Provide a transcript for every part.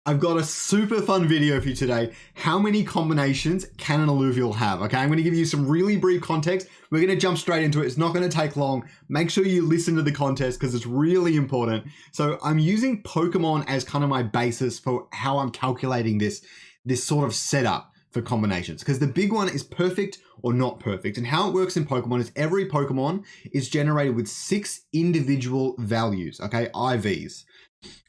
I've got a super fun video for you today. How many combinations can an Illuvial have? Okay, I'm going to give you some really brief context. We're going to jump straight into it. It's not going to take long. Make sure you listen to the context because it's really important. So I'm using Pokemon as kind of my basis for how I'm calculating this sort of setup for combinations, because the big one is perfect or not perfect. And how it works in Pokemon is every Pokemon is generated with 6 individual values, okay, IVs.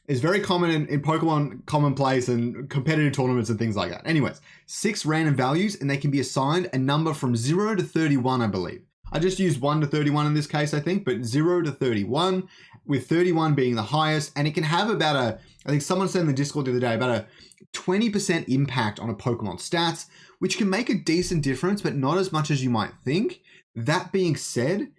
It's very common in Pokemon commonplace and competitive tournaments and things like that. Anyways, 6 random values, and they can be assigned a number from 0 to 31, I believe. I just used 1 to 31 in this case, I think, but 0 to 31, with 31 being the highest. And it can have about I think someone said in the Discord the other day, about a 20% impact on a Pokemon stats, which can make a decent difference, but not as much as you might think. That being said,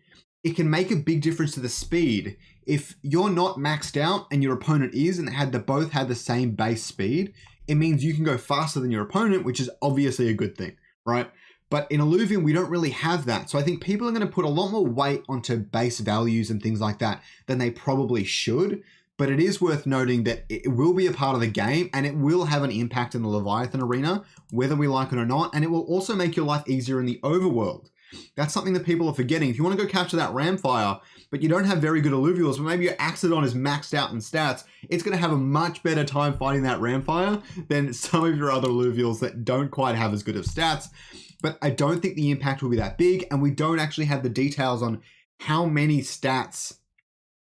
it can make a big difference to the speed. If you're not maxed out and your opponent is, and they both had the same base speed, it means you can go faster than your opponent, which is obviously a good thing, right? But in Illuvium, we don't really have that. So I think people are going to put a lot more weight onto base values and things like that than they probably should. But it is worth noting that it will be a part of the game, and it will have an impact in the Leviathan arena, whether we like it or not. And it will also make your life easier in the overworld. That's something that people are forgetting. If you want to go capture that Ramfire, but you don't have very good Illuvials, but maybe your Axodon is maxed out in stats, it's going to have a much better time fighting that Ramfire than some of your other Illuvials that don't quite have as good of stats. But I don't think the impact will be that big, and we don't actually have the details on how many stats,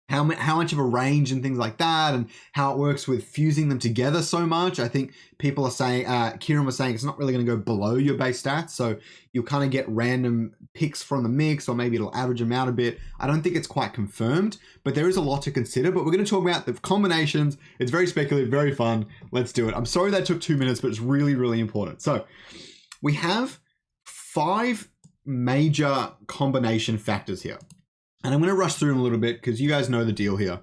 how much of a range and things like that, and how it works with fusing them together so much. I think people are saying, Kieran was saying it's not really going to go below your base stats, so you'll kind of get random picks from the mix, or maybe it'll average them out a bit. I don't think it's quite confirmed, but there is a lot to consider. But we're going to talk about the combinations. It's very speculative, very fun. Let's do it. I'm sorry that took 2 minutes, but it's really, really important. So we have 5 major combination factors here. And I'm going to rush through them a little bit because you guys know the deal here.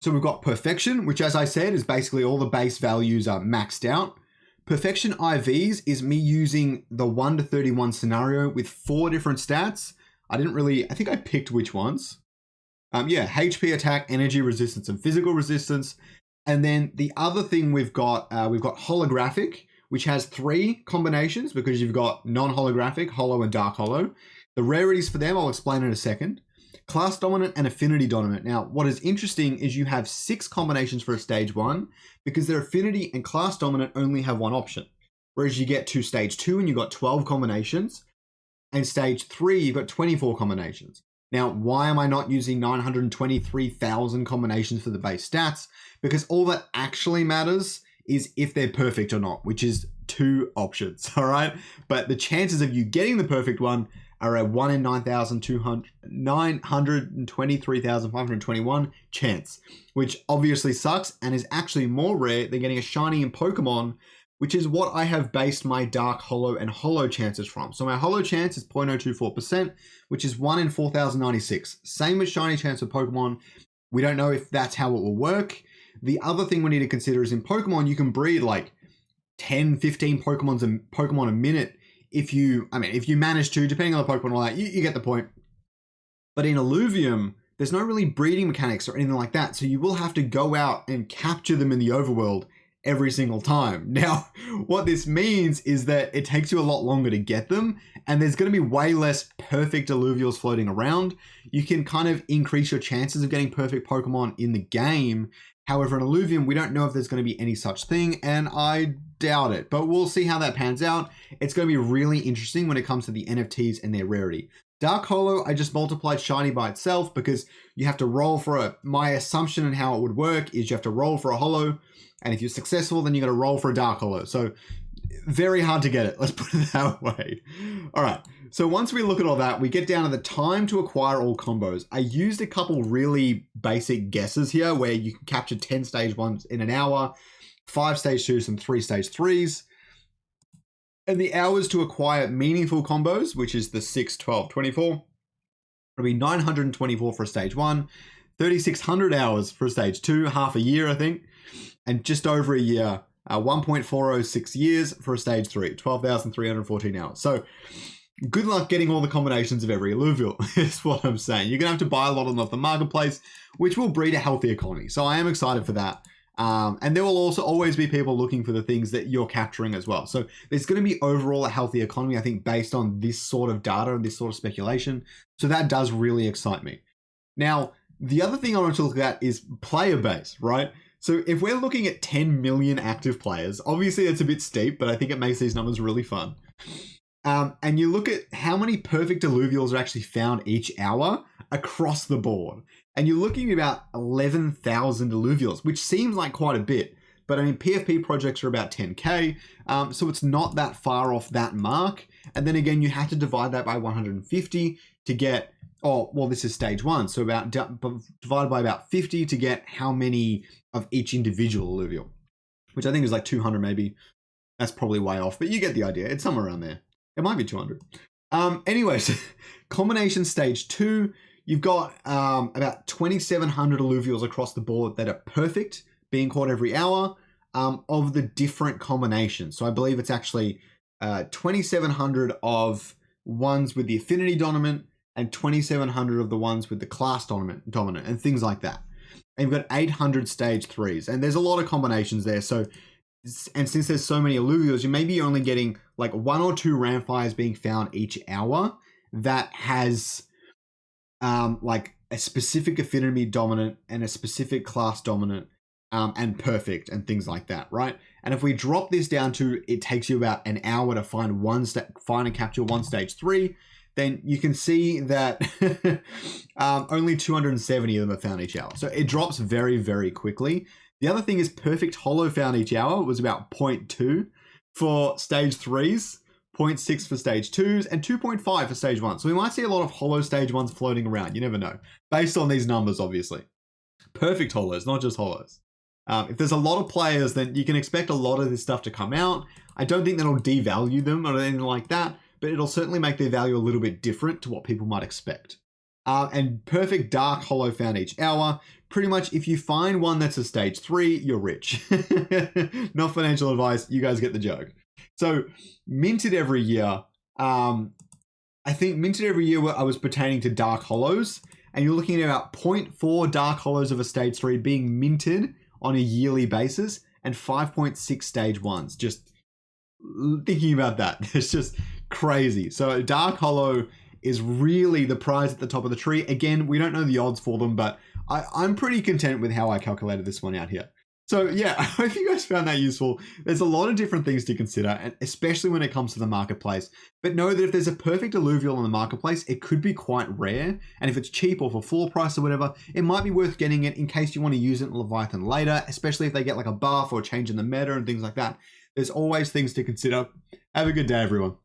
So we've got perfection, which, as I said, is basically all the base values are maxed out. Perfection IVs is me using the 1 to 31 scenario with 4 different stats. I think I picked which ones. HP, attack, energy, resistance, and physical resistance. And then the other thing we've got holographic, which has 3 combinations because you've got non-holographic, holo, and dark holo. The rarities for them, I'll explain in a second. Class dominant and affinity dominant. Now, what is interesting is you have 6 combinations for a stage 1 because their affinity and class dominant only have 1 option. Whereas you get to stage 2 and you've got 12 combinations, and stage 3, you've got 24 combinations. Now, why am I not using 923,000 combinations for the base stats? Because all that actually matters is if they're perfect or not, which is 2 options, all right? But the chances of you getting the perfect one are a 1 in 923,521 chance, which obviously sucks and is actually more rare than getting a shiny in Pokemon, which is what I have based my dark holo and holo chances from. So my holo chance is 0.024%, which is 1 in 4,096. Same as shiny chance for Pokemon. We don't know if that's how it will work. The other thing we need to consider is in Pokemon, you can breed like 10, 15 Pokemon a minute. If you manage to, depending on the Pokemon and all that, you get the point. But in Illuvium, there's no really breeding mechanics or anything like that. So you will have to go out and capture them in the overworld every single time. Now, what this means is that it takes you a lot longer to get them, and there's going to be way less perfect Illuvials floating around. You can kind of increase your chances of getting perfect Pokemon in the game. However, in Illuvium, we don't know if there's going to be any such thing, and I doubt it, but we'll see how that pans out. It's going to be really interesting when it comes to the NFTs and their rarity. Dark Holo, I just multiplied shiny by itself because you have to roll for my assumption and how it would work is you have to roll for a holo, and if you're successful, then you got to roll for a dark holo. So very hard to get it. Let's put it that way. All right. So once we look at all that, we get down to the time to acquire all combos. I used a couple really basic guesses here where you can capture 10 stage 1s in an hour, 5 stage 2s, and 3 stage 3s. And the hours to acquire meaningful combos, which is the 6, 12, 24, it'll be 924 for a stage 1, 3,600 hours for a stage 2, half a year, I think, and just over a year, 1.406 years for a stage 3, 12,314 hours. So good luck getting all the combinations of every Illuvial, is what I'm saying. You're going to have to buy a lot of them off the marketplace, which will breed a healthy economy. So I am excited for that. And there will also always be people looking for the things that you're capturing as well. So there's going to be overall a healthy economy, I think, based on this sort of data and this sort of speculation. So that does really excite me. Now, the other thing I want to look at is player base, right? So if we're looking at 10 million active players, obviously it's a bit steep, but I think it makes these numbers really fun. And you look at how many perfect Illuvials are actually found each hour across the board. And you're looking at about 11,000 Illuvials, which seems like quite a bit. But I mean, PFP projects are about 10K, so it's not that far off that mark. And then again, you have to divide that by 150 to get, oh, well, this is stage one. So about divided by about 50 to get how many of each individual Illuvial, which I think is like 200 maybe. That's probably way off, but you get the idea. It's somewhere around there. It might be 200. Anyways, combination stage 2, you've got about 2,700 Illuvials across the board that are perfect, being caught every hour of the different combinations. So I believe it's actually 2,700 of ones with the affinity dominant and 2,700 of the ones with the class dominant and things like that. And you've got 800 stage 3s, and there's a lot of combinations there. So, and since there's so many Illuvials, you may be only getting like 1 or 2 Ramfires being found each hour that has like a specific affinity dominant and a specific class dominant and perfect and things like that, right? And if we drop this down to it takes you about an hour to find find and capture one stage 3, then you can see that only 270 of them are found each hour. So it drops very, very quickly. The other thing is perfect holo found each hour was about 0.2 for stage 3s, 0.6 for stage 2s, and 2.5 for stage 1. So we might see a lot of holo stage 1s floating around. You never know. Based on these numbers, obviously. Perfect holos, not just holos. If there's a lot of players, then you can expect a lot of this stuff to come out. I don't think that'll devalue them or anything like that, but it'll certainly make their value a little bit different to what people might expect. And perfect dark holo found each hour. Pretty much if you find one that's a stage 3, you're rich. Not financial advice, you guys get the joke. So minted every year, I think minted every year I was pertaining to dark holos, and you're looking at about 0.4 dark holos of a stage 3 being minted on a yearly basis and 5.6 stage 1s. Just thinking about that, it's just crazy. So dark holo is really the prize at the top of the tree. Again, we don't know the odds for them, but I'm pretty content with how I calculated this one out here. So yeah, I hope you guys found that useful. There's a lot of different things to consider, and especially when it comes to the marketplace. But know that if there's a perfect Illuvial in the marketplace, it could be quite rare. And if it's cheap or for full price or whatever, it might be worth getting it in case you want to use it in Leviathan later, especially if they get like a buff or change in the meta and things like that. There's always things to consider. Have a good day, everyone.